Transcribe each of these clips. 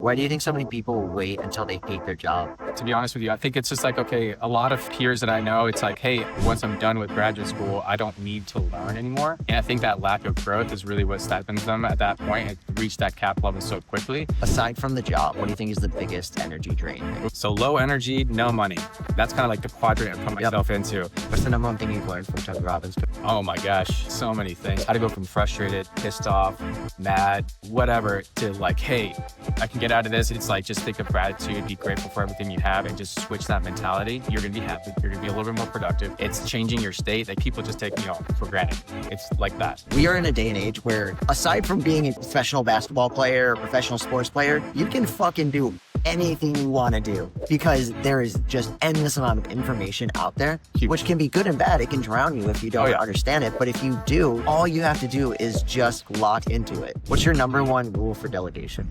Why do you think so many people wait until they hate their job? To be honest with you, I think it's just like, okay, a lot of peers that I know, it's like, hey, once I'm done with graduate school, I don't need to learn anymore. And I think that lack of growth is really what stopping them at that point and reach that cap level so quickly. Aside from the job, what do you think is the biggest energy drain? So low energy, no money. That's kind of like the quadrant I put myself into. What's the number one thing you've learned from Tony Robbins? Oh my gosh, so many things. How to go from frustrated, pissed off, mad, whatever, to like, hey, I can get out of this. It's like, just think of gratitude, be grateful for everything you have, and just switch that mentality. You're gonna be happy. You're gonna be a little bit more productive. It's changing your state. Like, people just take me off for granted. It's like that. We are in a day and age where, aside from being a professional basketball player or professional sports player, you can fucking do anything you want to do because there is just endless amount of information out there, which can be good and bad. It can drown you if you don't understand it. But if you do, all you have to do is just lock into it. What's your number one rule for delegation?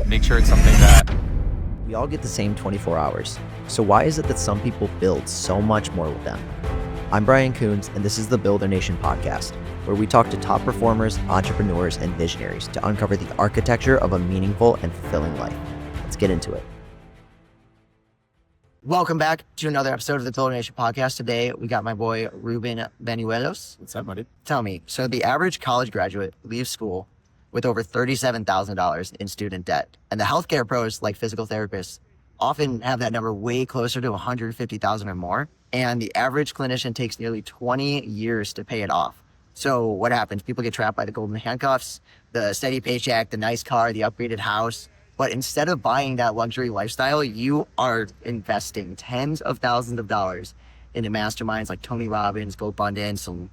Make sure it's something that We all get the same 24 hours. So why is it that some people build so much more with them? I'm Brian Coons, and this is the Builder Nation podcast, where we talk to top performers, entrepreneurs, and visionaries to uncover the architecture of a meaningful and fulfilling life. Let's get into it. Welcome back to another episode of the Builder Nation podcast. Today, we got my boy, Ruben Bañuelos. What's up, buddy? Tell me, so the average college graduate leaves school with over $37,000 in student debt. And the healthcare pros, like physical therapists, often have that number way closer to $150,000 or more. And the average clinician takes nearly 20 years to pay it off. So what happens? People get trapped by the golden handcuffs, the steady paycheck, the nice car, the upgraded house. But instead of buying that luxury lifestyle, you are investing tens of thousands of dollars into masterminds like Tony Robbins, GoAbundance, and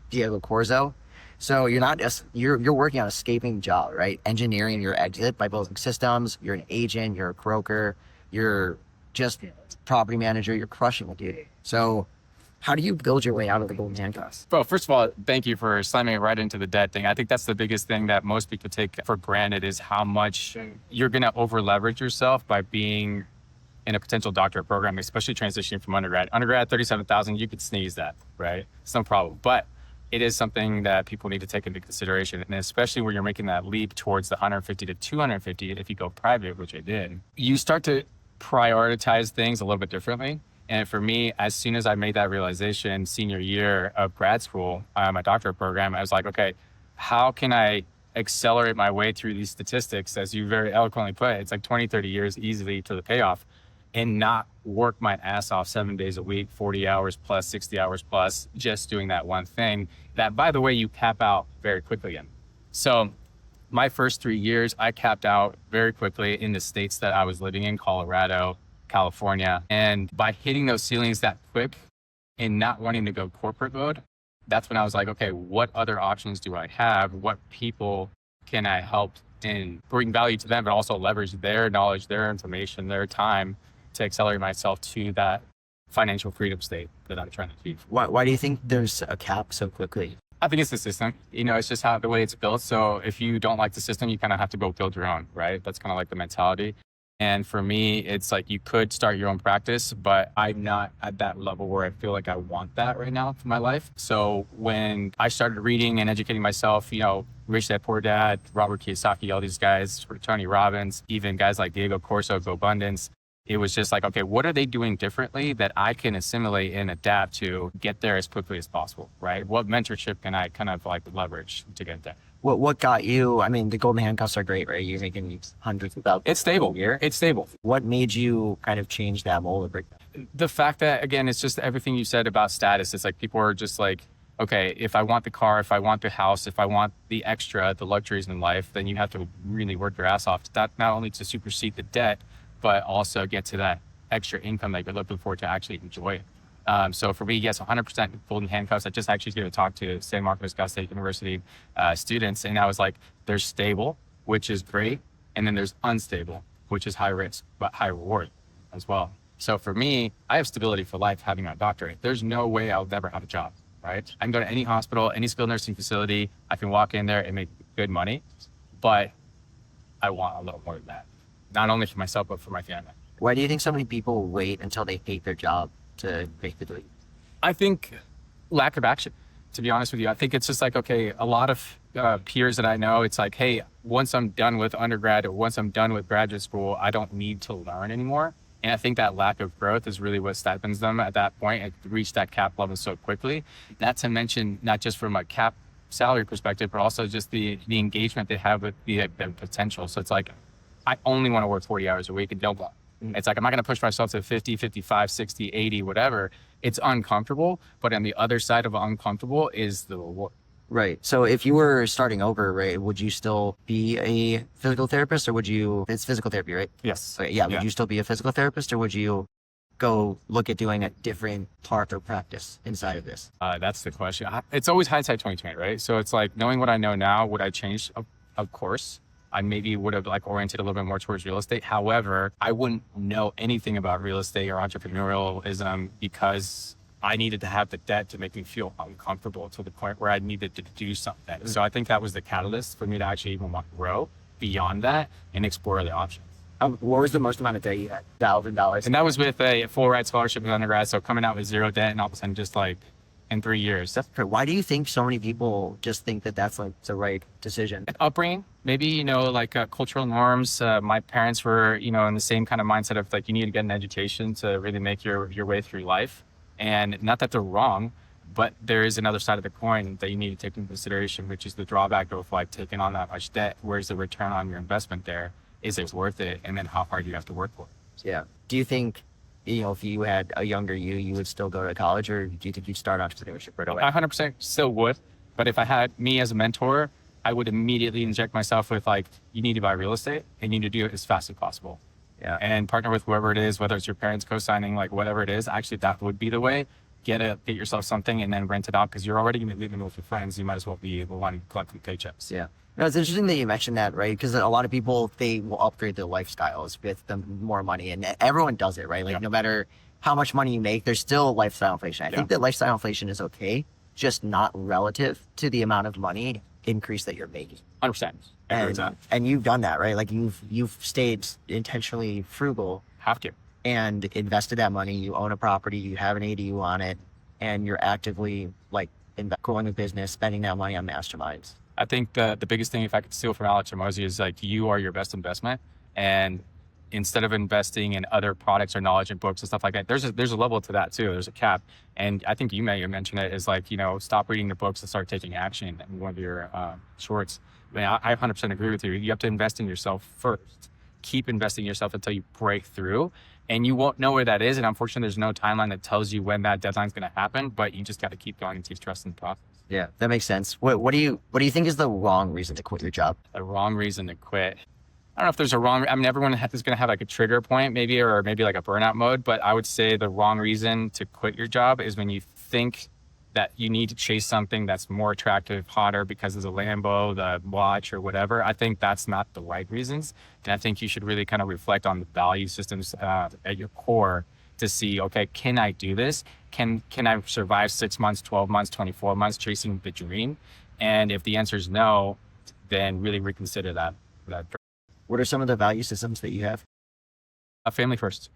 Diego Corzo. So you're not just, you're working on a escaping job, right? Engineering your exit by building systems. You're an agent, you're a broker, you're just property manager, you're crushing it, dude. So how do you build your way out of the golden handcuffs? Well, first of all, thank you for slamming it right into the debt thing. I think that's the biggest thing that most people take for granted is how much you're going to over leverage yourself by being in a potential doctorate program, especially transitioning from undergrad. Undergrad, $37,000, you could sneeze that, right? It's no problem. But it is something that people need to take into consideration. And especially when you're making that leap towards the 150 to 250, if you go private, which I did, you start to prioritize things a little bit differently. And for me, as soon as I made that realization, senior year of grad school, my doctorate program, I was like, okay, how can I accelerate my way through these statistics? As you very eloquently put, it's like 20, 30 years easily to the payoff, and not work my ass off 7 days a week, 40 hours plus, 60 hours plus, just doing that one thing that, by the way, you cap out very quickly in. So my first 3 years, I capped out very quickly in the states that I was living in, Colorado, California. And by hitting those ceilings that quick and not wanting to go corporate mode, that's when I was like, okay, what other options do I have? What people can I help and bring value to them, but also leverage their knowledge, their information, their time to accelerate myself to that financial freedom state that I'm trying to achieve. Why do you think there's a cap so quickly? I think it's the system. It's just how the way it's built. So if you don't like the system, you kind of have to go build your own, right? That's kind of like the mentality. And for me, it's like you could start your own practice, but I'm not at that level where I feel like I want that right now for my life. So when I started reading and educating myself, Rich Dad Poor Dad, Robert Kiyosaki, all these guys, Tony Robbins, even guys like Diego Corzo, GoAbundance, it was just like, okay, what are they doing differently that I can assimilate and adapt to get there as quickly as possible, right? What mentorship can I kind of like leverage to get there? What got you? I mean, the golden handcuffs are great, right? You're making hundreds of thousands. It's stable. It's stable. What made you kind of change that mold or break that? The fact that, again, it's just everything you said about status. It's like people are just like, okay, if I want the car, if I want the house, if I want the extra, the luxuries in life, then you have to really work your ass off. Not only to supersede the debt, but also get to that extra income that you're looking for to actually enjoy it. So for me, yes, 100% golden handcuffs. I just actually going to talk to San Marcos State University students, and I was like, there's stable, which is great, and then there's unstable, which is high risk, but high reward as well. So for me, I have stability for life having my doctorate. There's no way I'll never have a job, right? I can go to any hospital, any skilled nursing facility. I can walk in there and make good money, but I want a little more than that, not only for myself, but for my family. Why do you think so many people wait until they hate their job to make the leap? I think lack of action, to be honest with you. I think it's just like, okay, a lot of peers that I know, it's like, hey, once I'm done with undergrad or once I'm done with graduate school, I don't need to learn anymore. And I think that lack of growth is really what stipends them at that point and reach that cap level so quickly. Not to mention, not just from a cap salary perspective, but also just the engagement they have with the potential. So it's like, I only want to work 40 hours a week and don't block. It's like, I'm not going to push myself to 50, 55, 60, 80, whatever. It's uncomfortable. But on the other side of uncomfortable is the reward. Right. So if you were starting over, right, would you still be a physical therapist or would you, it's physical therapy, right? Yes. So yeah, would you still be a physical therapist or would you go look at doing a different part or practice inside of this? That's the question. It's always hindsight 2020, right? So it's like, knowing what I know now, would I change? Of course. I maybe would have like oriented a little bit more towards real estate. However, I wouldn't know anything about real estate or entrepreneurialism because I needed to have the debt to make me feel uncomfortable to the point where I needed to do something. So I think that was the catalyst for me to actually even want to grow beyond that and explore the options. What was the most amount of debt you had? $1,000. And that was with a full ride scholarship in undergrad. So coming out with zero debt and all of a sudden just like in 3 years. That's great. Why do you think so many people just think that that's like the right decision? Upbringing, maybe, like cultural norms. My parents were, in the same kind of mindset of like, you need to get an education to really make your way through life. And not that they're wrong, but there is another side of the coin that you need to take into consideration, which is the drawback of like taking on that much debt. Where's the return on your investment there? Is it worth it? And then how hard do you have to work for it? Yeah. Do you think, if you had a younger you would still go to college, or do you think you'd start entrepreneurship right away? I 100% still would. But if I had me as a mentor, I would immediately inject myself with like, you need to buy real estate and you need to do it as fast as possible. Yeah. And partner with whoever it is, whether it's your parents co-signing, like whatever it is, actually that would be the way. Get yourself something and then rent it out because you're already going to be living with your friends. You might as well be the one collecting paychecks. Yeah. No, it's interesting that you mentioned that, right? Because a lot of people, they will upgrade their lifestyles with the more money, and everyone does it, right? Like no matter how much money you make, there's still lifestyle inflation. I think that lifestyle inflation is okay, just not relative to the amount of money increase that you're making. 100%. And you've done that, right? Like you've stayed intentionally frugal. Have to. And invested that money. You own a property, you have an ADU on it, and you're actively like growing a business, spending that money on masterminds. I think the biggest thing, if I could steal from Alex Hormozi, is like, you are your best investment. And instead of investing in other products or knowledge and books and stuff like that, there's a level to that too. There's a cap. And I think you may have mentioned it, is like, stop reading the books and start taking action in one of your shorts. I 100% agree with you. You have to invest in yourself first. Keep investing in yourself until you break through, and you won't know where that is. And unfortunately, there's no timeline that tells you when that deadline is going to happen, but you just got to keep going and keep trusting the process. Yeah, that makes sense. What do you think is the wrong reason to quit your job? The wrong reason to quit. I don't know if there's a wrong, everyone is going to have like a trigger point maybe, or maybe like a burnout mode, but I would say the wrong reason to quit your job is when you think that you need to chase something that's more attractive, hotter because of the Lambo, the watch, or whatever. I think that's not the right reasons. And I think you should really kind of reflect on the value systems at your core to see, okay, can I do this? Can I survive 6 months, 12 months, 24 months chasing the dream? And if the answer is no, then really reconsider that. What are some of the value systems that you have? Family first,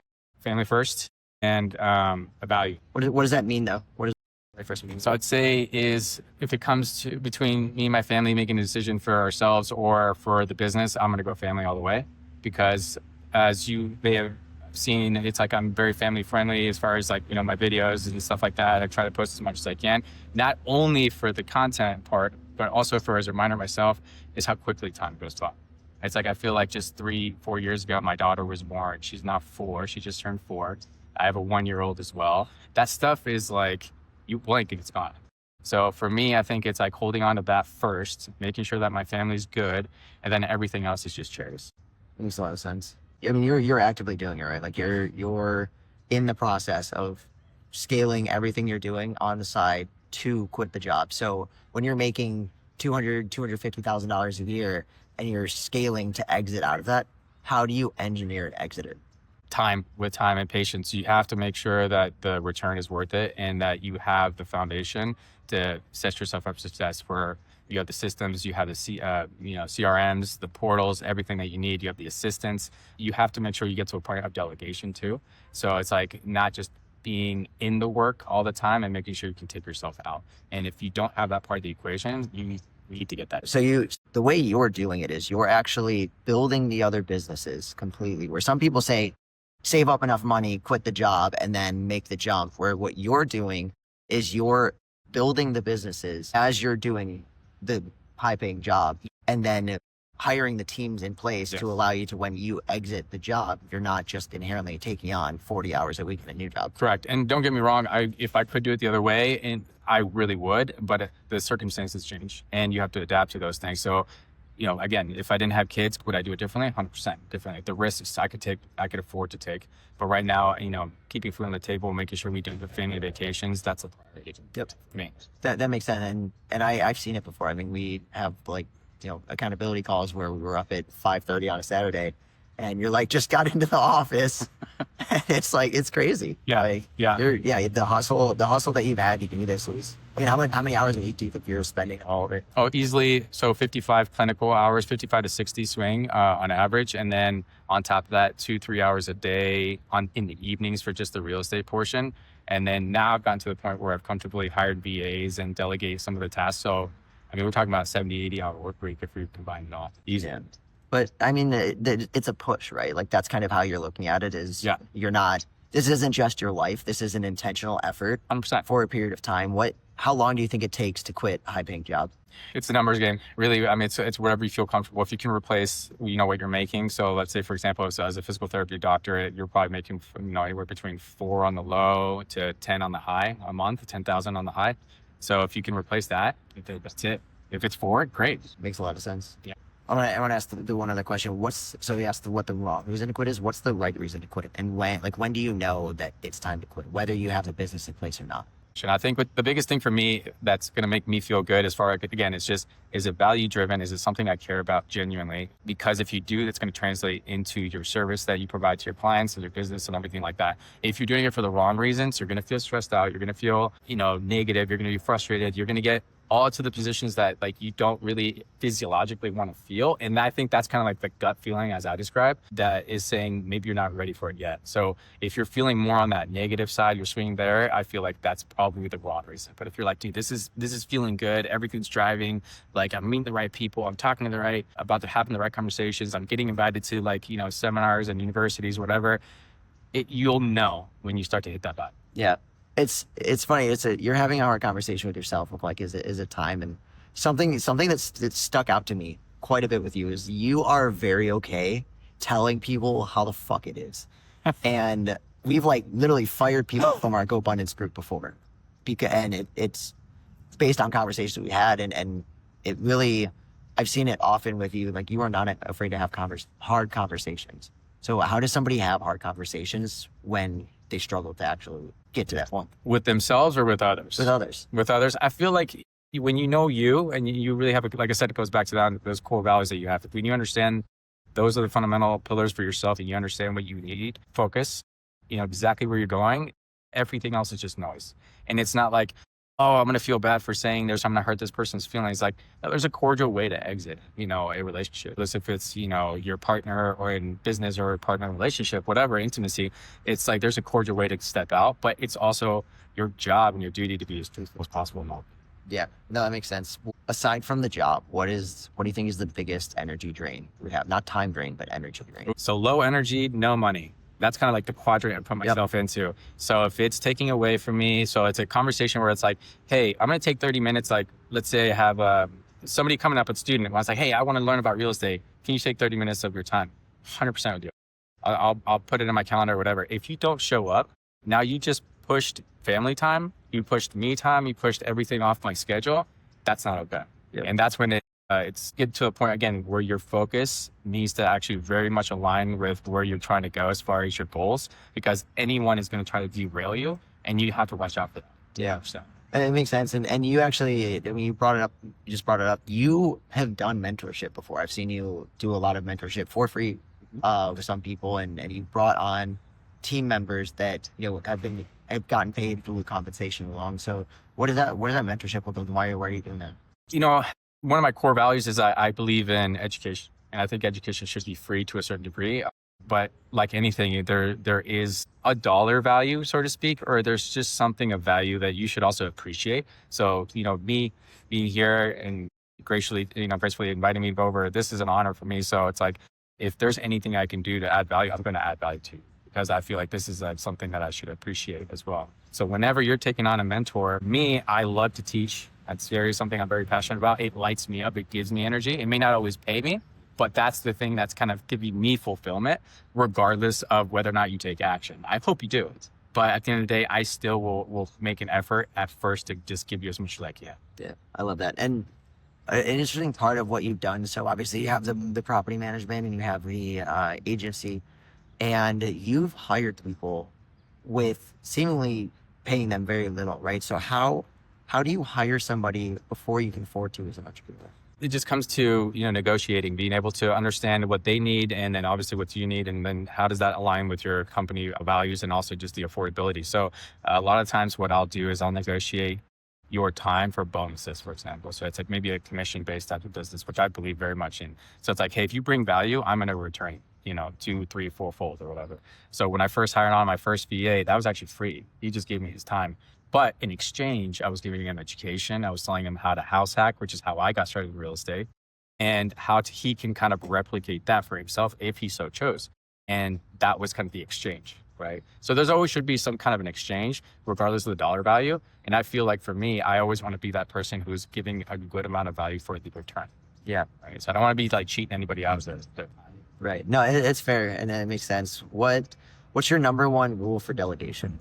and a value. What does that mean though? What does family first mean? So I'd say is, if it comes to between me and my family making a decision for ourselves or for the business, I'm going to go family all the way, because as you may have seen, it's like I'm very family friendly as far as like, my videos and stuff like that. I try to post as much as I can, not only for the content part, but also for as a reminder myself, is how quickly time goes by. It's like, I feel like just 3-4 years ago, my daughter was born. She's now 4. She just turned 4. I have a 1-year-old as well. That stuff is like, you blink and it's gone. So for me, I think it's like holding on to that first, making sure that my family's good, and then everything else is just cherries. Makes a lot of sense. I mean, you're actively doing it, right? Like you're in the process of scaling everything you're doing on the side to quit the job. So when you're making $250,000 a year and you're scaling to exit out of that, how do you engineer and exit it? With time and patience. You have to make sure that the return is worth it and that you have the foundation to set yourself up for success. For you have the systems, you have the CRMs, the portals, everything that you need. You have the assistants. You have to make sure you get to a point of delegation too. So it's like not just being in the work all the time and making sure you can take yourself out. And if you don't have that part of the equation, need to get that. So the way you're doing it is you're actually building the other businesses completely, where some people say, save up enough money, quit the job, and then make the jump. Where what you're doing is you're building the businesses as you're doing the high paying job, and then hiring the teams in place to allow you to, when you exit the job, you're not just inherently taking on 40 hours a week in a new job. Correct. And don't get me wrong, if I could do it the other way, and I really would, but the circumstances change and you have to adapt to those things. So, again, if I didn't have kids, would I do it differently? 100% differently. The risks I could afford to take. But right now, keeping food on the table, making sure we do the family vacations, that's a priority for me. That makes sense. And I've seen it before. I mean, we have accountability calls where we were up at 5:30 on a Saturday, and you're like, just got into the office. It's like, it's crazy. Yeah. The hustle that you've had to do this was, how many hours a week do you think you're spending all of it? Oh, easily. So 55 clinical hours, 55 to 60 swing on average. And then on top of that, 2-3 hours a day in the evenings for just the real estate portion. And then now I've gotten to the point where I've comfortably hired VAs and delegate some of the tasks. So, we're talking about 70-80 hour work week if we combine it all. Easy. Yeah. But it's a push, right? Like that's kind of how you're looking at it is you're not, this isn't just your life. This is an intentional effort 100%. For a period of time. How long do you think it takes to quit a high paying job? It's a numbers game, really. It's whatever you feel comfortable. If you can replace, what you're making. So let's say, for example, as a physical therapy doctor, you're probably making, anywhere between 4 on the low to 10 on the high a month, 10,000 on the high. So if you can replace that, that's it. If it's 4, great. Makes a lot of sense. Yeah. I want to ask the one other question. So he asked what the wrong reason to quit is. What's the right reason to quit? And when do you know that it's time to quit, whether you have the business in place or not? And I think the biggest thing for me that's going to make me feel good as far as, again, is it value driven? Is it something I care about genuinely? Because if you do, it's going to translate into your service that you provide to your clients and your business and everything like that. If you're doing it for the wrong reasons, you're going to feel stressed out. You're going to feel, negative. You're going to be frustrated. You're going to get all to the positions that you don't really physiologically want to feel. And I think that's kind of like the gut feeling, as I described, that is saying maybe you're not ready for it yet. So if you're feeling more on that negative side, you're swinging there, I feel like that's probably the wrong reason. But if you're like, dude, this is feeling good, everything's driving, I'm meeting the right people, I'm talking to about to having the right conversations, I'm getting invited to seminars and universities, whatever, you'll know when you start to hit that vibe. Yeah. It's funny. You're having a hard conversation with yourself of is it time? And something that's stuck out to me quite a bit with you is you are very okay telling people how the fuck it is. And we've literally fired people from our GoBundance group before, it's based on conversations we had. And it really, I've seen it often with you. You are not afraid to have hard conversations. So how does somebody have hard conversations when they struggle to actually get to that point? With themselves or with others? With others. With others. I feel like when you know you and you really have, like I said, it goes back to those core values that you have. When you understand those are the fundamental pillars for yourself and you understand what you need, focus, exactly where you're going, everything else is just noise. And it's not like, oh, I'm going to feel bad for saying this, I'm going to hurt this person's feelings. No, there's a cordial way to exit, a relationship. If it's, your partner or in business or a partner relationship, whatever, intimacy, it's there's a cordial way to step out, but it's also your job and your duty to be as truthful as possible. Yeah, no, that makes sense. Aside from the job, what do you think is the biggest energy drain we have? Not time drain, but energy drain. So low energy, no money. That's kind of the quadrant I put myself into. So if it's taking away from me, so it's a conversation where it's hey, I'm going to take 30 minutes. Let's say I have somebody coming up, a student, and I was hey, I want to learn about real estate. Can you take 30 minutes of your time? 100% with you. I'll put it in my calendar or whatever. If you don't show up, now you just pushed family time, you pushed me time, you pushed everything off my schedule. That's not okay. Yep. And that's when it's get to a point, again, where your focus needs to actually very much align with where you're trying to go as far as your goals, because anyone is going to try to derail you and you have to watch out for that. Yeah. So. It makes sense. And you actually, you just brought it up. You have done mentorship before. I've seen you do a lot of mentorship for free with some people, and you brought on team members that, have gotten paid through compensation along. So what is that mentorship with them? Why are you doing that? One of my core values is I believe in education, and I think education should be free to a certain degree. But like anything, there is a dollar value, so to speak, or there's just something of value that you should also appreciate. So, me being here and gracefully inviting me over. This is an honor for me. So it's like, if there's anything I can do to add value, I'm going to add value to you, because I feel like this is something that I should appreciate as well. So whenever you're taking on a mentor, I love to teach. That's something I'm very passionate about. It lights me up. It gives me energy. It may not always pay me, but that's the thing that's kind of giving me fulfillment, regardless of whether or not you take action. I hope you do it. But at the end of the day, I still will make an effort at first to just give you as much as I can. Yeah, I love that. And an interesting part of what you've done, so obviously you have the property management and you have the agency, and you've hired people with seemingly paying them very little, right? So how do you hire somebody before you can afford to as an entrepreneur? It just comes to, negotiating, being able to understand what they need, and then obviously what you need, and then how does that align with your company values, and also just the affordability. So a lot of times what I'll do is I'll negotiate your time for bonuses, for example. So it's like maybe a commission-based type of business, which I believe very much in. So it's like, hey, if you bring value, I'm going to return, 2, 3, 4-fold or whatever. So when I first hired on my first VA, that was actually free. He just gave me his time. But in exchange, I was giving him education. I was telling him how to house hack, which is how I got started in real estate, and how he can kind of replicate that for himself if he so chose. And that was kind of the exchange, right? So there's always should be some kind of an exchange, regardless of the dollar value. And I feel like for me, I always want to be that person who's giving a good amount of value for the return. Yeah. Right. So I don't want to be like cheating anybody out of it. Right. No, it's fair, and it makes sense. What's your number one rule for delegation?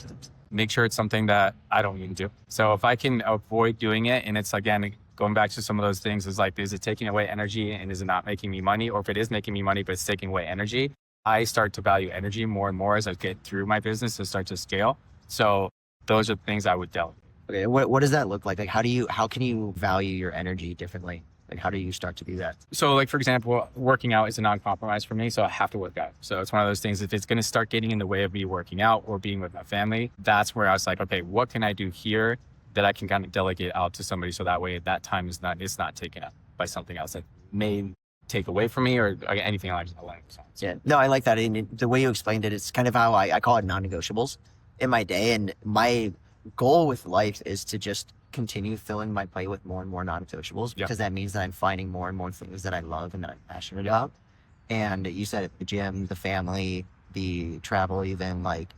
Make sure it's something that I don't even do. So if I can avoid doing it, and it's, again, going back to some of those things, is like, is it taking away energy and is it not making me money? Or if it is making me money, but it's taking away energy, I start to value energy more and more as I get through my business and start to scale. So those are things I would delegate. Okay. What does that look like? Like, how can you value your energy differently? Like, how do you start to do that? So, like, for example, working out is a non-compromise for me. So I have to work out. So it's one of those things, if it's going to start getting in the way of me working out or being with my family, that's where I was like, okay, what can I do here that I can kind of delegate out to somebody? So that way that time is not taken up by something else that may take away from me or anything like that. So. Yeah. No, I like that. And the way you explained it, it's kind of how I call it non-negotiables in my day. And my goal with life is to just continue filling my plate with more and more non-negotiables, because that means that I'm finding more and more things that I love and that I'm passionate about. And you said it, the gym, the family, the travel, even, like,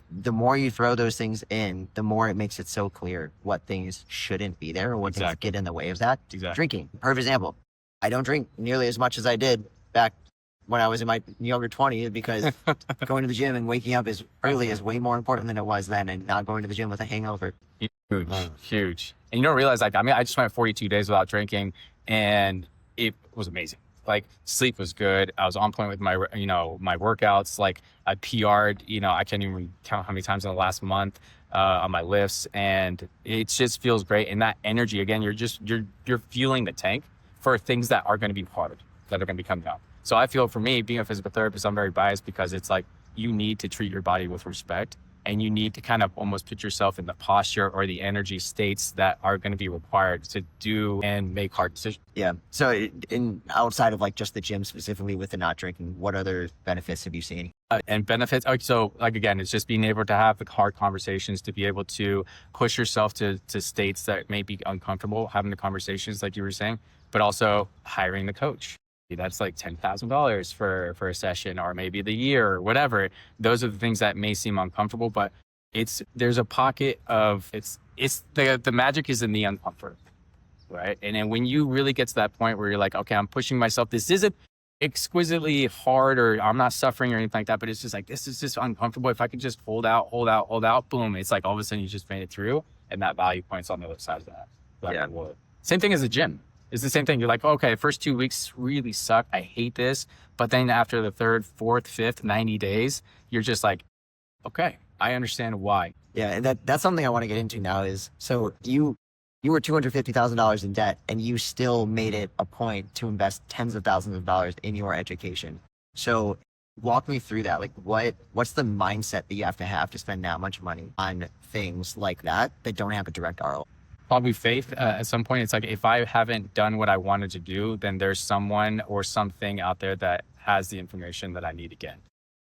the more you throw those things in, the more it makes it so clear what things shouldn't be there or what things get in the way of that. Drinking, perfect example. I don't drink nearly as much as I did back when I was in my younger 20s, because going to the gym and waking up as early is way more important than it was then, and not going to the gym with a hangover. Huge. And you don't realize, like, I just went 42 days without drinking, and it was amazing. Like, sleep was good. I was on point with my, my workouts. Like, I PR'd, I can't even count how many times in the last month on my lifts, and it just feels great. And that energy, again, you're fueling the tank for things that are going to be hard, that are going to be coming up. So I feel, for me, being a physical therapist, I'm very biased, because it's like, you need to treat your body with respect. And you need to kind of almost put yourself in the posture or the energy states that are going to be required to do and make hard decisions. Yeah. So outside of, like, just the gym specifically with the not drinking, what other benefits have you seen? And benefits. So, like, again, it's just being able to have the hard conversations, to be able to push yourself to states that may be uncomfortable, having the conversations like you were saying, but also hiring the coach. That's like $10,000 for a session, or maybe the year, or whatever. Those are the things that may seem uncomfortable, but there's a pocket of the magic is in the uncomfort, right? And then when you really get to that point where you're like, okay, I'm pushing myself. This isn't exquisitely hard, or I'm not suffering or anything like that, but it's just like, this is just uncomfortable. If I could just hold out, boom, it's like all of a sudden you just made it through, and that value point's on the other side of that. Yeah. Same thing as the gym. It's the same thing. You're like, okay, first 2 weeks really suck. I hate this. But then after the third, fourth, fifth, 90 days, you're just like, okay, I understand why. Yeah. And that's something I want to get into now is, so you were $250,000 in debt, and you still made it a point to invest tens of thousands of dollars in your education. So walk me through that. Like, what's the mindset that you have to spend that much money on things like that don't have a direct ROI? Probably faith. At some point, it's like, if I haven't done what I wanted to do, then there's someone or something out there that has the information that I need to get.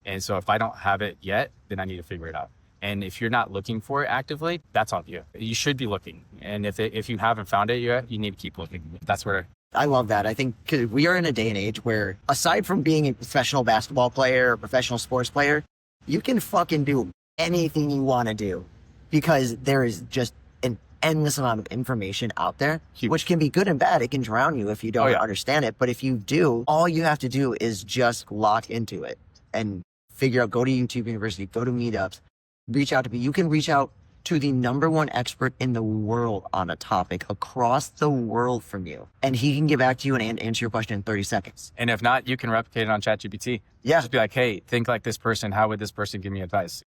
And so if I don't have it yet, then I need to figure it out. And if you're not looking for it actively, that's on you. You should be looking. And if you haven't found it yet, you need to keep looking. That's where I love that. I think 'cause we are in a day and age where, aside from being a professional basketball player or professional sports player, you can fucking do anything you want to do because there is just an endless amount of information out there, which can be good and bad. It can drown you if you don't understand it. But if you do, all you have to do is just lock into it and figure out, go to YouTube University, go to meetups, reach out to people. You can reach out to the #1 expert in the world on a topic across the world from you. And he can get back to you and answer your question in 30 seconds. And if not, you can replicate it on ChatGPT. Yeah. Just be like, hey, think like this person. How would this person give me advice?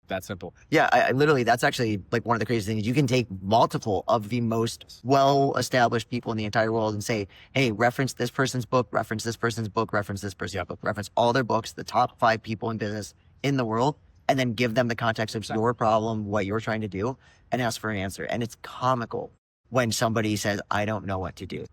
That simple. Yeah, I literally, that's actually like one of the craziest things. You can take multiple of the most well-established people in the entire world and say, hey, reference this person's book, reference this person's book, reference this person's book, reference all their books, the top 5 people in business in the world, and then give them the context of your problem, what you're trying to do, and ask for an answer. And it's comical when somebody says, I don't know what to do.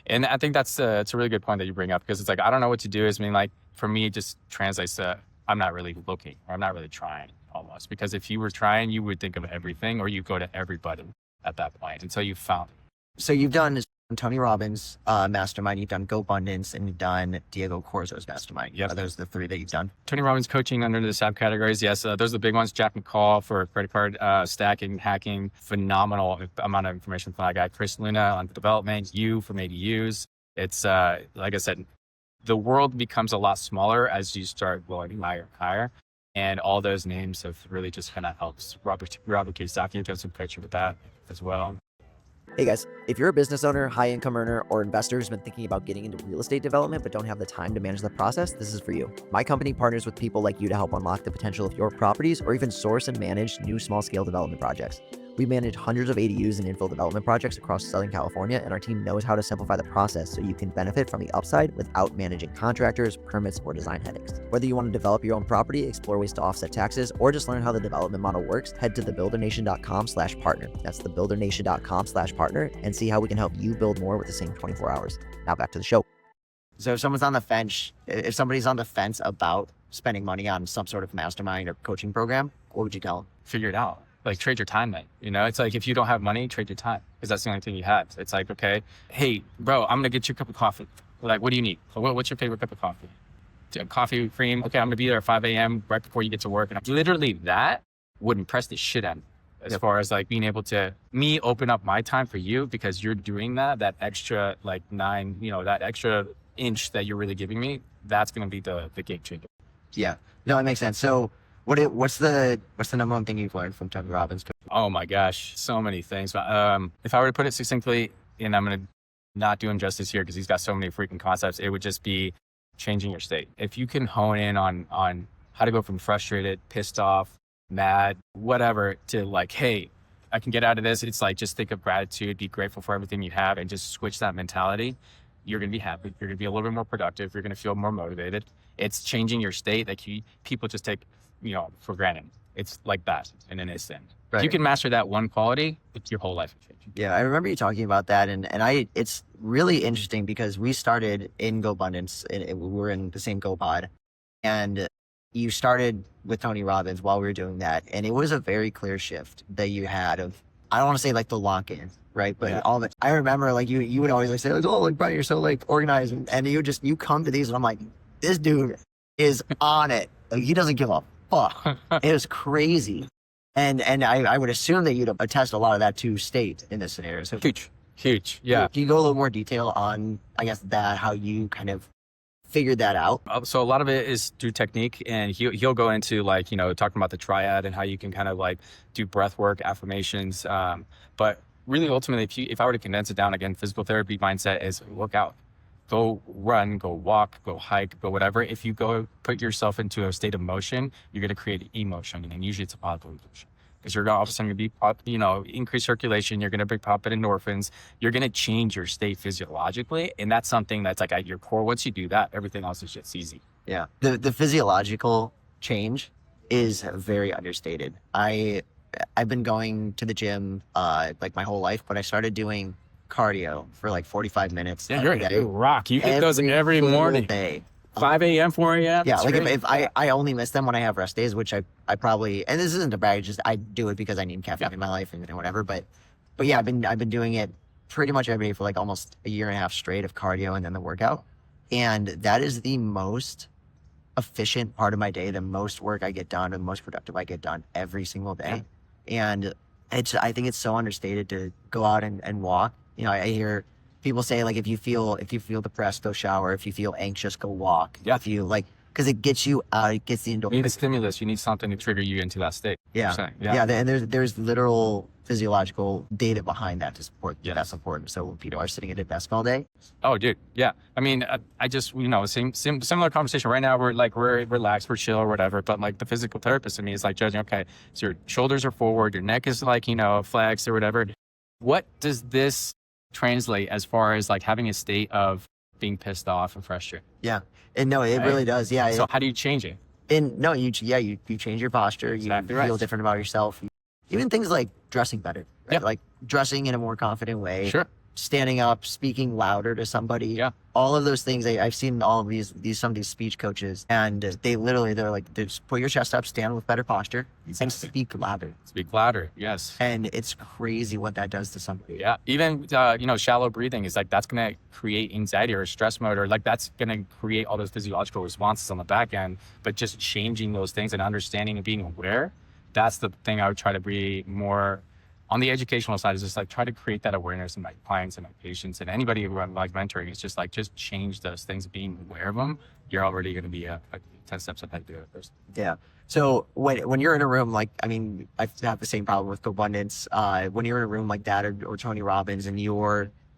And I think it's a really good point that you bring up, because it's like, I don't know what to do. Is mean, like, for me, it just translates to I'm not really looking, or I'm not really trying almost. Because if you were trying, you would think of everything, or you go to everybody at that point until you found it. So you've done Tony Robbins' mastermind, you've done GoBundance, and you've done Diego Corzo's mastermind. Yep. Are those the 3 that you've done? Tony Robbins coaching under the subcategories. Yes, those are the big ones. Jack McCall for credit card stacking, hacking, phenomenal amount of information from that guy. Chris Luna on development, you from ADUs. It's like I said, the world becomes a lot smaller as you start going higher and higher. And all those names have really just kind of helped. Robert Kiyosaki, you've done some coaching with that as well. Hey guys, if you're a business owner, high income earner, or investor who's been thinking about getting into real estate development but don't have the time to manage the process, this is for you. My company partners with people like you to help unlock the potential of your properties or even source and manage new small scale development projects. We manage hundreds of ADUs and infill development projects across Southern California, and our team knows how to simplify the process so you can benefit from the upside without managing contractors, permits, or design headaches. Whether you want to develop your own property, explore ways to offset taxes, or just learn how the development model works, head to thebuildernation.com/partner. That's thebuildernation.com/partner, and see how we can help you build more with the same 24 hours. Now back to the show. So if someone's on the fence, if somebody's on the fence about spending money on some sort of mastermind or coaching program, what would you tell them? Figure it out. Like, trade your time, man. You know, it's like, if you don't have money, trade your time, because that's the only thing you have. It's like, okay, hey, bro, I'm going to get you a cup of coffee. Like, what do you need? What's your favorite cup of coffee? Coffee, cream. Okay, I'm going to be there at 5 a.m. right before you get to work. And literally that would impress the shit out of me as far as like being able to open up my time for you, because you're doing that extra like that extra inch that you're really giving me. That's going to be the game changer. Yeah, no, that makes sense. So what's the #1 thing you've learned from Tony Robbins? Oh my gosh, so many things. But if I were to put it succinctly, and I'm going to not do him justice here because he's got so many freaking concepts, it would just be changing your state. If you can hone in on how to go from frustrated, pissed off, mad, whatever, to like, hey, I can get out of this. It's like, just think of gratitude, be grateful for everything you have, and just switch that mentality. You're going to be happy. You're going to be a little bit more productive. You're going to feel more motivated. It's changing your state that people just take, for granted. It's like that in an instant. Right. If you can master that one quality, your whole life will change. Yeah, I remember you talking about that, and it's really interesting because we started in GoBundance, and we were in the same GoPod, and you started with Tony Robbins while we were doing that, and it was a very clear shift that you had of, I don't want to say like the lock-in, right? But all of it. I remember like you would always like say, like, oh, like Brian, you're so like organized, and you come to these, and I'm like, this dude is on it. Like, he doesn't give a fuck. It was crazy. And I would assume that you'd attest a lot of that to state in this scenario. So Huge. Yeah. Can you go a little more detail on, I guess, how you kind of figured that out? So a lot of it is through technique, and he'll go into like, talking about the triad and how you can kind of like do breath work, affirmations. But really ultimately, if I were to condense it down again, physical therapy mindset is work out. Go run, go walk, go hike, go whatever. If you go put yourself into a state of motion, you're going to create emotion. And usually it's a positive emotion, because you're all of a sudden going to be, increase circulation. You're going to be popping endorphins. You're going to change your state physiologically. And that's something that's like at your core. Once you do that, everything else is just easy. Yeah. The physiological change is very understated. I've been going to the gym like my whole life, but I started doing cardio for like 45 minutes. Yeah, you rock. You hit those every morning. Day. 5 a.m., 4 a.m. Yeah, That's like great. if I only miss them when I have rest days, which I probably, and this isn't a brag, just I do it because I need caffeine in my life and whatever. But yeah, I've been doing it pretty much every day for like almost a year and a half straight of cardio and then the workout, and that is the most efficient part of my day, the most work I get done, or the most productive I get done every single day. And I think it's so understated to go out and walk. You know, I hear people say like if you feel depressed, go shower. If you feel anxious, go walk. Yeah. If you like, because it gets you out, it gets the You need a endorphins. stimulus. You need something to trigger you into that state. Yeah. Yeah. And there's literal physiological data behind that to support Yes. that's important. So when people are sitting at a desk all day, Oh, dude. Yeah. I mean, I just, similar conversation right now. We're relaxed, we're chill or whatever. But like the physical therapist in me is like judging, okay, so your shoulders are forward, your neck is like, flexed or whatever. What does this translate as far as like having a state of being pissed off and frustrated? yeah. And no, it really does. Yeah. So how do you change it? And no, you change your posture. Exactly You right. feel different about yourself. Even things like dressing better, right? Yeah. Like dressing in a more confident way, Sure. standing up, speaking louder to somebody. Yeah. All of those things. I've seen all of some of these speech coaches, and they're like, just put your chest up, stand with better posture, and speak louder. Speak louder. Yes. And it's crazy what that does to somebody. Yeah. Even, shallow breathing is like, that's going to create anxiety or stress mode, or like that's going to create all those physiological responses on the back end. But just changing those things and understanding and being aware, that's the thing I would try to be more on the educational side, is just like try to create that awareness in my clients and my patients and anybody who I'm like mentoring. It's just like, just change those things, being aware of them. You're already going to be 10 steps ahead to it first. Yeah. So when you're in a room, like, I mean, I have the same problem with abundance. When you're in a room like that, or Tony Robbins, and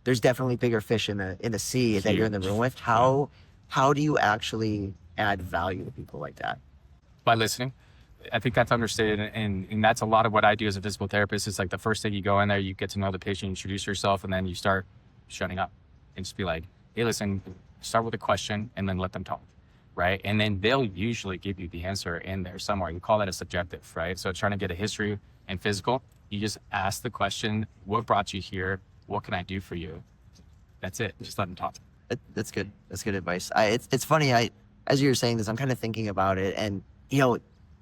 there's definitely bigger fish in the sea that you're in the room with. How do you actually add value to people like that? By listening. I think that's understated, and that's a lot of what I do as a physical therapist. It's like the first thing you go in there, you get to know the patient, introduce yourself, and then you start shutting up and just be like, hey, listen, start with a question and then let them talk, right? And then they'll usually give you the answer in there somewhere. You call that a subjective, right? So trying to get a history and physical, you just ask the question, what brought you here? What can I do for you? That's it. Just let them talk. That's good. That's good advice. It's funny. As you were saying this, I'm kind of thinking about it, and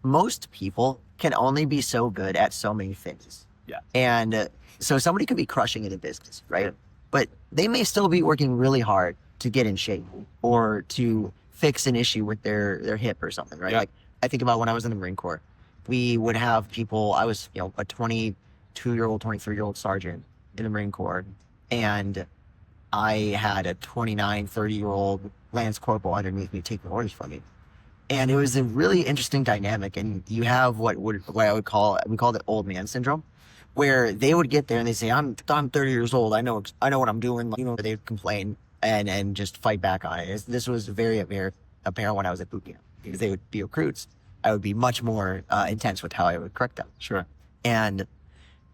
most people can only be so good at so many things. Yeah. And so somebody could be crushing it in business, right? Yeah. But they may still be working really hard to get in shape or to fix an issue with their hip or something, right? Yeah. Like I think about when I was in the Marine Corps, we would have people, I was, a 22-year-old, 23-year-old sergeant in the Marine Corps, and I had a 29, 30-year-old Lance Corporal underneath me taking orders from me. And it was a really interesting dynamic. And you have what we call it old man syndrome, where they would get there and they say, I'm 30 years old. I know what I'm doing. They would complain and just fight back on it. This was very apparent when I was at boot camp, because they would be recruits. I would be much more intense with how I would correct them. Sure. And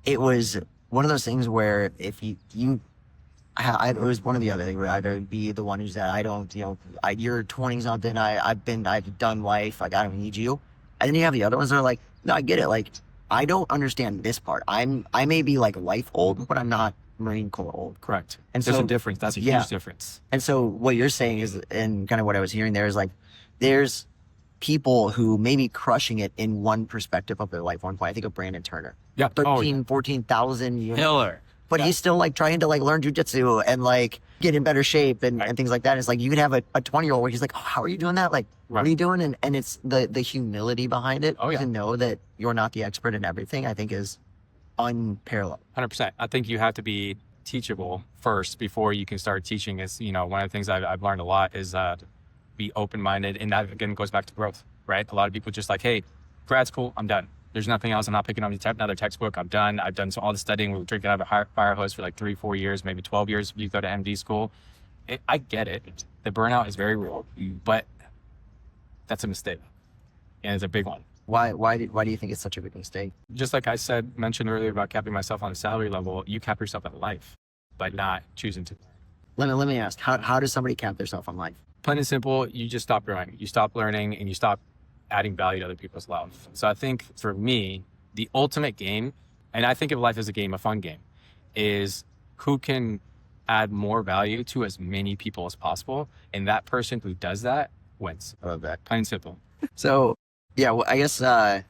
it was one of those things where if it was one or the other. They would either be the one who's that you're 20 something. I've done life. Like I don't need you. And then you have the other ones that are like, no, I get it. Like I don't understand this part. I may be like life old, but I'm not Marine Corps old. Correct. And There's so a difference. That's a yeah. huge difference. And so what you're saying is, and kind of what I was hearing there is like, there's people who may be crushing it in one perspective of their life. One point, I think of Brandon Turner. Yeah. 14,000. Killer. But he's still like trying to like learn jujitsu and like get in better shape and things like that. It's like you can have a 20-year-old where he's like, oh, how are you doing that? Like, what are you doing? And it's the humility behind it to know that you're not the expert in everything, I think is unparalleled. 100%. I think you have to be teachable first before you can start teaching. Is one of the things I've learned a lot is be open-minded, and that again goes back to growth, right? A lot of people just like, hey, grad school, I'm done. There's nothing else. I'm not picking up another textbook. I'm done. I've done all the studying. We're drinking out of a fire hose for like 3-4 years, maybe 12 years. You go to MD school. I get it. The burnout is very real, but that's a mistake, and it's a big one. Why do you think it's such a big mistake? Just like I mentioned earlier about capping myself on a salary level, you cap yourself at life by not choosing to. Let me ask, how does somebody cap themselves on life? Plain and simple, you just stop growing. You stop learning, and you stop adding value to other people's lives. So I think for me, the ultimate game, and I think of life as a game, a fun game, is who can add more value to as many people as possible. And that person who does that wins. I love that. Plain and simple. So, yeah, well, I guess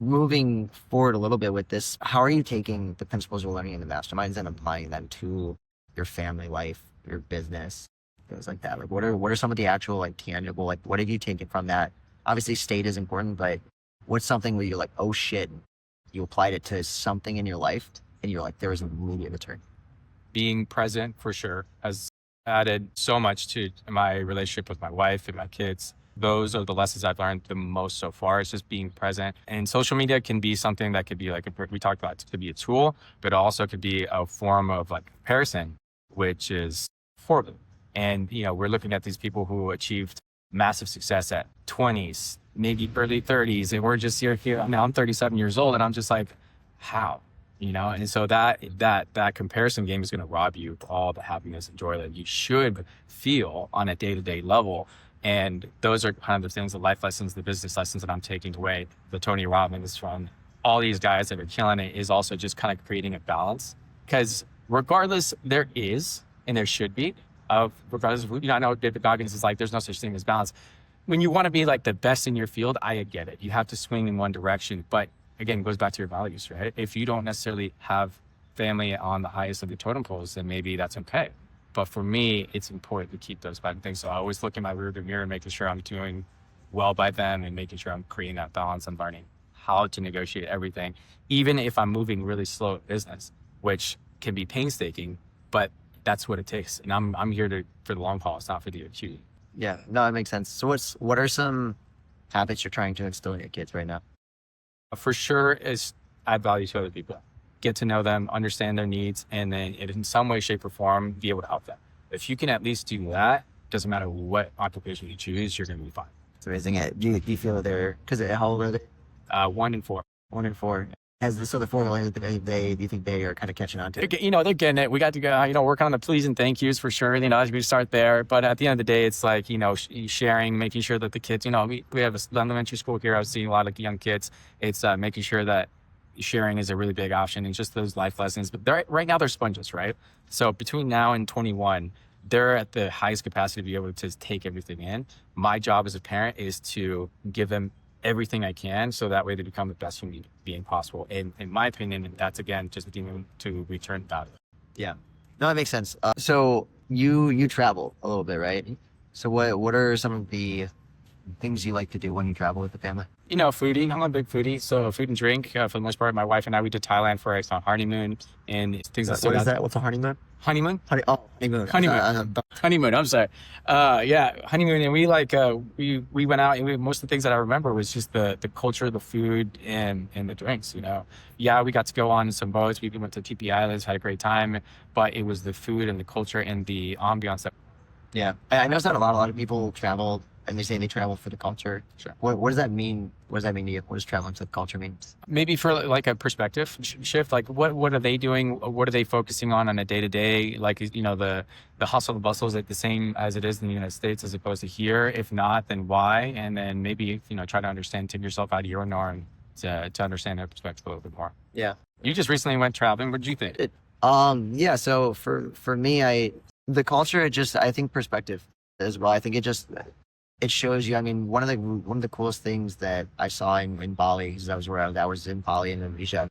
moving forward a little bit with this, how are you taking the principles you're learning in the masterminds and applying them to your family life, your business, things like that? Like, what are some of the actual like tangible, like, what have you taken from that? Obviously, state is important, but what's something where you're like, oh shit, you applied it to something in your life, and you're like, there was an immediate return. Being present for sure has added so much to my relationship with my wife and my kids. Those are the lessons I've learned the most so far. It's just being present. And social media can be something that could be like, we talked about, it could be a tool, but also could be a form of like comparison, which is horrible. And, we're looking at these people who achieved massive success at 20s, maybe early 30s. And we're just here. Now I'm 37 years old and I'm just like, how? And so that comparison game is going to rob you of all the happiness and joy that you should feel on a day-to-day level. And those are kind of the things, the life lessons, the business lessons that I'm taking away. The Tony Robbins from all these guys that are killing it is also just kind of creating a balance. Because regardless, there is, and there should be, regardless of, I know David Goggins is like, there's no such thing as balance. When you want to be like the best in your field, I get it. You have to swing in one direction. But again, it goes back to your values, right? If you don't necessarily have family on the highest of the totem poles, then maybe that's okay. But for me, it's important to keep those bad things. So I always look in my rearview mirror and making sure I'm doing well by them and making sure I'm creating that balance and learning how to negotiate everything, even if I'm moving really slow at business, which can be painstaking, but that's what it takes. And I'm here for the long haul. It's not for the acute. Yeah, no, that makes sense. So what are some habits you're trying to instill in your kids right now? For sure is add value to other people. Get to know them, understand their needs, and then in some way, shape, or form, be able to help them. If you can at least do that, doesn't matter what occupation you choose, you're going to be fine. It's amazing. Do you feel because how old are they? 1 and 4. 1 and 4. So the formula, do you think they are kind of catching on to it? They're getting it. We got to go, work on the please and thank yous for sure. As we start there. But at the end of the day, it's like, sharing, making sure that the kids, we have an elementary school here. I was seeing a lot of young kids. It's making sure that sharing is a really big option and just those life lessons. But right now they're sponges, right? So between now and 21, they're at the highest capacity to be able to take everything in. My job as a parent is to give them everything I can so that way they become the best human being possible. And in my opinion, and that's again just being to return value. Yeah, no, that makes sense. So you travel a little bit, right? So what are some of the things you like to do when you travel with the family? Foodie. I'm a big foodie, so food and drink for the most part. My wife and I, we did Thailand for our honeymoon and things like that. What is that? What's a honeymoon? Honeymoon? Honeymoon. Honeymoon. I'm sorry. Honeymoon. And we went out and most of the things that I remember was just the culture, the food and the drinks, Yeah, we got to go on some boats. We went to TP Islands, had a great time, but it was the food and the culture and the ambiance that. Yeah. I know that a lot of people travel and they say they travel for the culture. Sure. What does that mean? What does that mean to you? What does traveling for the culture mean? Maybe for like a perspective shift, like what are they doing? What are they focusing on a day to day? Like, the hustle and bustle is the same as it is in the United States as opposed to here. If not, then why? And then maybe, try to take yourself out of your norm to understand their perspective a little bit more. Yeah. You just recently went traveling. What did you think? Yeah. So for me, the culture, I think perspective as well. I think it shows you. I mean, one of the coolest things that I saw in Bali, because I was in Bali in Indonesia.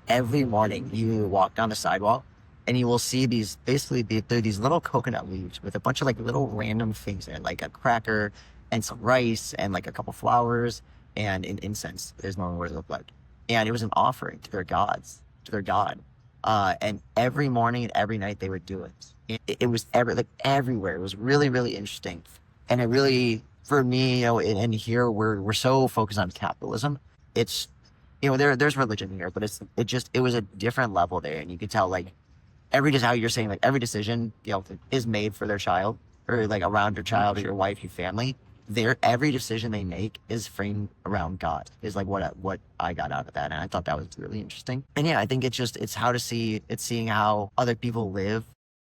Every morning you walk down the sidewalk and you will see these little coconut leaves with a bunch of like little random things in it, like a cracker and some rice and like a couple flowers and incense. There's no what it looked like. And it was an offering to their gods, to their god. And every morning and every night they would do it. It was everywhere. It was really, really interesting. And it really, for me, and here we're so focused on capitalism. It's, there's religion here, but it was a different level there. And you could tell how you're saying, every decision, is made for their child or around your child or your wife, your family. Every decision they make is framed around God is what I got out of that. And I thought that was really interesting. And yeah, I think it's seeing how other people live,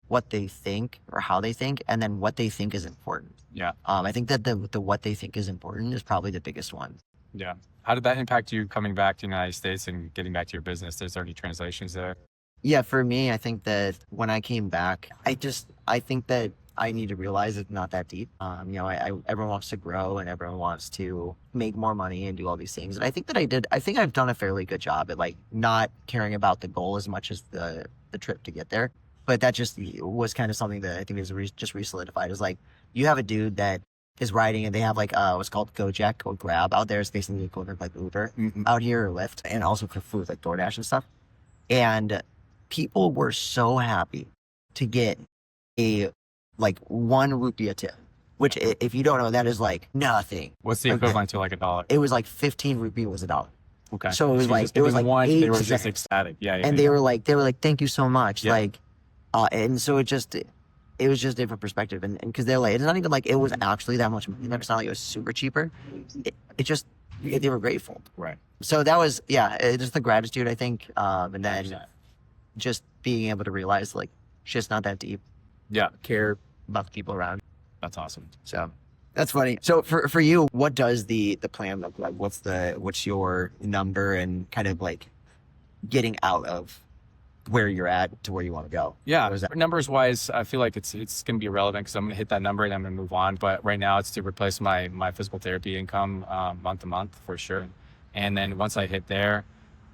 what they think or how they think, and then what they think is important. Yeah. I think that the what they think is important is probably the biggest one. Yeah. How did that impact you coming back to the United States and getting back to your business? There's already translations there. Yeah, for me, I think that when I came back, I think that I need to realize it's not that deep. Everyone wants to grow and everyone wants to make more money and do all these things. And I think I've done a fairly good job at like not caring about the goal as much as the trip to get there. But that just was kind of something that I think is just re-solidified. Is like, you have a dude that is riding and they have like what's called Gojek or Grab out there. It's basically the equivalent of like Uber out here, or Lyft, and also for food like DoorDash and stuff. And people were so happy to get a like 1 rupee tip, which if you don't know, that is like nothing. What's the equivalent to like $1? It was like 15 rupee was $1. Okay. So it was like one. They were 8 just ecstatic. Yeah. And they were like, thank you so much. Yeah. Like, and so it was just a different perspective. And because they're like, it's not even like it was actually that much money. It's not like it was super cheaper. It just, they were grateful. Right. So that was, just the gratitude, I think. And then just being able to realize like, shit's not that deep. Yeah. Care about the people around. That's awesome. So that's funny. So for you, what does the plan look like? What's your number and kind of like getting out of where you're at to where you want to go? Yeah. Numbers wise, I feel like it's going to be irrelevant because I'm going to hit that number and I'm going to move on. But right now it's to replace my physical therapy income month to month for sure. And then once I hit there,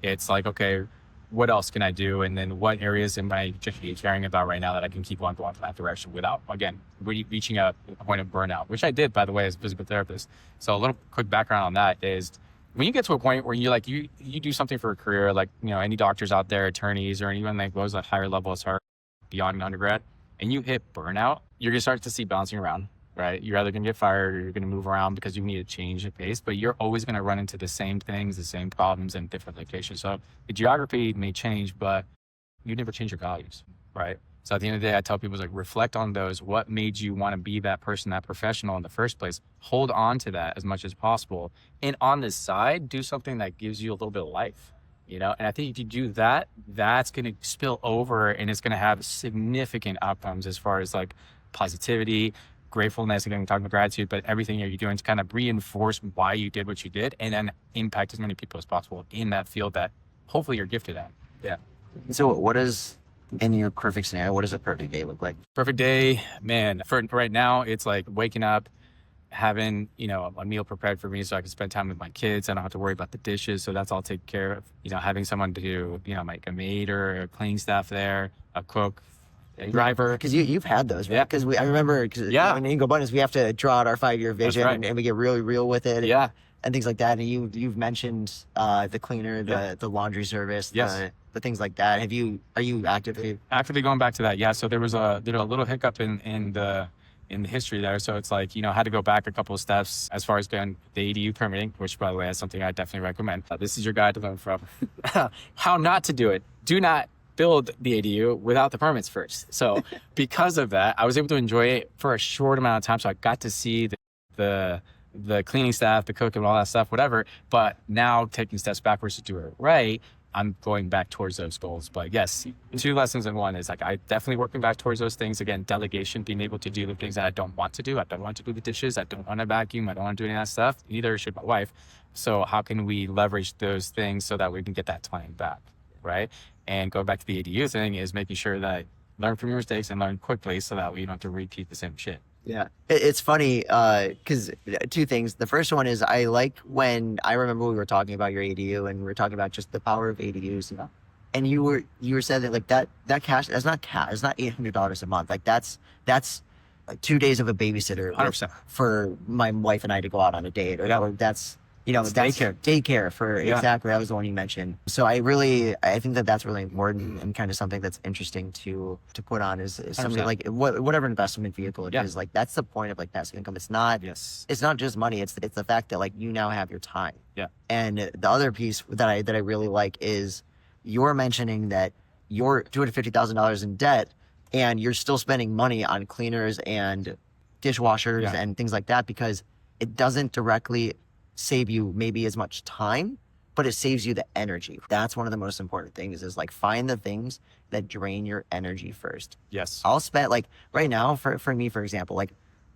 it's like, okay, what else can I do? And then what areas am I just caring about right now that I can keep on going in that direction without, again, reaching a point of burnout, which I did, by the way, as a physical therapist. So a little quick background on that is when you get to a point where you do something for a career, like, any doctors out there, attorneys, or anyone that goes at higher levels or beyond undergrad, and you hit burnout, you're going to start to see bouncing around, right? You're either going to get fired or you're going to move around because you need to change the pace, but you're always going to run into the same things, the same problems in different locations. So the geography may change, but you never change your values, right? So at the end of the day, I tell people, like, reflect on those. What made you want to be that person, that professional in the first place? Hold on to that as much as possible. And on the side, do something that gives you a little bit of life, And I think if you do that, that's going to spill over and it's going to have significant outcomes as far as like positivity, gratefulness, again, we're talking about gratitude, but everything you're doing to kind of reinforce why you did what you did and then impact as many people as possible in that field that hopefully you're gifted at. Yeah. So what is, in your perfect scenario, what does a perfect day look like? Perfect day, man. For right now, it's like waking up, having, a meal prepared for me so I can spend time with my kids. I don't have to worry about the dishes. So that's all taken care of. Having someone to do, like a maid or a cleaning staff there, a cook, a driver. Because you've had those, right? Yeah. Because I remember, when in Go Abundance, we have to draw out our 5-year vision and we get really real with it. Yeah. And things like that. And you've mentioned the cleaner, the laundry service, yes. the things like that. Are you actively going back to that? Yeah. So there was a little hiccup in the history there. So it's like, I had to go back a couple of steps as far as getting the ADU permitting, which, by the way, is something I definitely recommend. This is your guide to learn from. How not to do it. Do not build the ADU without the permits first. So because of that, I was able to enjoy it for a short amount of time. So I got to see the cleaning staff, the cook and all that stuff, whatever. But now taking steps backwards to do it right, I'm going back towards those goals. But yes, 2 lessons in one is like, I definitely working back towards those things. Again, delegation, being able to do the things that I don't want to do. I don't want to do the dishes. I don't want to vacuum. I don't want to do any of that stuff. Neither should my wife. So how can we leverage those things so that we can get that time back, right? And going back to the ADU thing is making sure that I learn from your mistakes and learn quickly so that we don't have to repeat the same shit. Yeah. It's funny because 2 things. The first one is I like when I remember we were talking about your ADU and we were talking about just the power of ADUs, and you were saying that like that cash, that's not cash, it's not $800 a month. Like that's like 2 days of a babysitter 100%. for my wife and I to go out on a date, or that's that's daycare for exactly. That was the one you mentioned. So I think that's really important and kind of something that's interesting to put on is something like whatever investment vehicle it is. Like that's the point of like passive income. It's not just money. It's the fact that like you now have your time. Yeah. And the other piece that I really like is you're mentioning that you're $250,000 in debt and you're still spending money on cleaners and dishwashers and things like that because it doesn't directly save you maybe as much time, but it saves you the energy. That's one of the most important things is like find the things that drain your energy first. Yes. I'll spend like right now for me, for example, like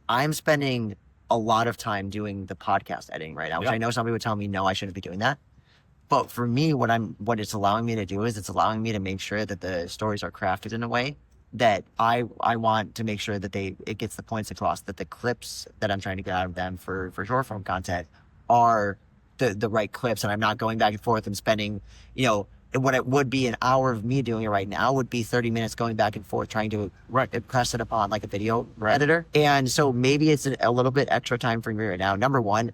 I'm spending a lot of time doing the podcast editing right now, which I know somebody would tell me, no, I shouldn't be doing that. But for me, what it's allowing me to do is it's allowing me to make sure that the stories are crafted in a way that I want to make sure that it gets the points across, that the clips that I'm trying to get out of them for short form content are the right clips, and I'm not going back and forth and spending, what it would be an hour of me doing it right now would be 30 minutes going back and forth trying to impress it upon like a video editor. And so maybe it's a little bit extra time for me right now. Number one,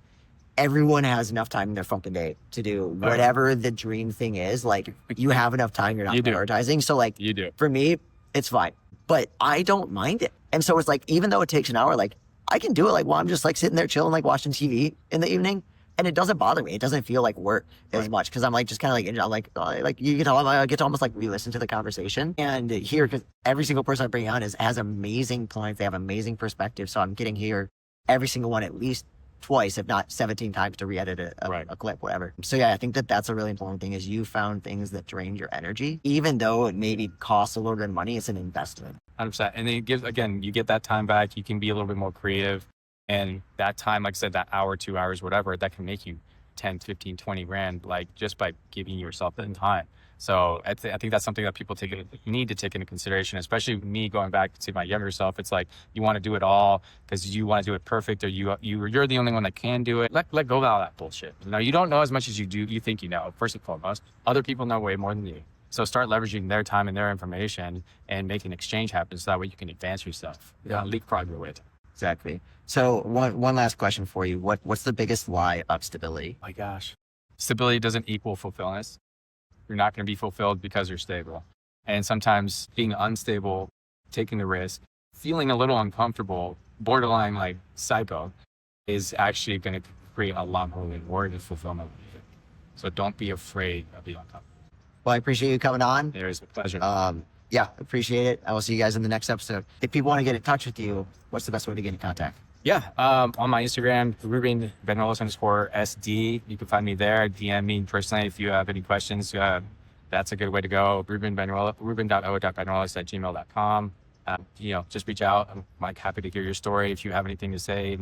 everyone has enough time in their fucking day to do whatever the dream thing is. Like, you have enough time, you're not prioritizing. So like, You do. for me, it's fine, but I don't mind it. And so it's like, even though it takes an hour, like I can do it like while I'm just like sitting there chilling, like watching TV in the evening. And it doesn't bother me. It doesn't feel like work as much, because I'm like just kind of like, like you can tell I get to almost like re-listen to the conversation and hear, because every single person I bring on has amazing points. They have amazing perspective. So I'm getting here every single one at least twice, if not 17 times, to re-edit a clip, whatever. So yeah, I think that's a really important thing, is you found things that drain your energy, even though it maybe costs a little bit of money. It's an investment. 100%. And then you get that time back. You can be a little bit more creative. And that time, like I said, that hour, 2 hours, whatever, that can make you 10, 15, 20 grand, like just by giving yourself the time. So I think that's something that people need to take into consideration, especially me going back to my younger self. It's like, you want to do it all because you want to do it perfect, or you're the only one that can do it. Let go of all that bullshit. You don't know as much as you think you know. First and foremost, other people know way more than you. So start leveraging their time and their information and make an exchange happen, so that way you can advance yourself. Leapfrog your way. Exactly. So one last question for you. What's the biggest lie of stability? My gosh. Stability doesn't equal fulfillment. You're not going to be fulfilled because you're stable. And sometimes being unstable, taking the risk, feeling a little uncomfortable, borderline like psycho, is actually going to create a lot more reward and fulfillment. So don't be afraid of being uncomfortable. Well, I appreciate you coming on. It was a pleasure. Yeah, appreciate it. I will see you guys in the next episode. If people want to get in touch with you, what's the best way to get in contact? Yeah, on my Instagram, Ruben Bañuelos _SD. You can find me there. DM me personally if you have any questions. That's a good way to go. Ruben Bañuelos, ruben.o.banuelos@gmail.com. Just reach out. I'm like happy to hear your story. If you have anything to say,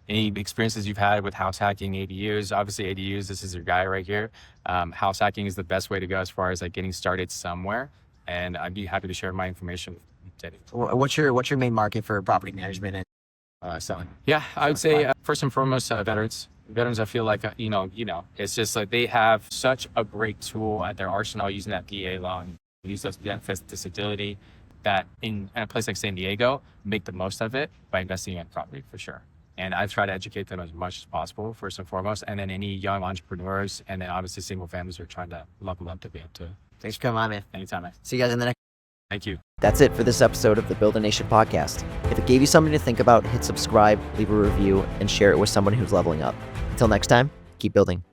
any experiences you've had with house hacking, ADUs. Obviously ADUs, this is your guy right here. House hacking is the best way to go as far as like getting started somewhere. And I'd be happy to share my information. What's your main market for property management and selling? Yeah, I would say first and foremost, veterans. Veterans, I feel like, it's just like they have such a great tool at their arsenal using that VA loan, use those benefits, disability, that in a place like San Diego, make the most of it by investing in property for sure. And I've tried to educate them as much as possible, first and foremost, and then any young entrepreneurs, and then obviously single families are trying to level up to be able to. Thanks for coming on, man. Anytime, man. See you guys in the next. Thank you. That's it for this episode of the Builder Nation podcast. If it gave you something to think about, hit subscribe, leave a review, and share it with someone who's leveling up. Until next time, keep building.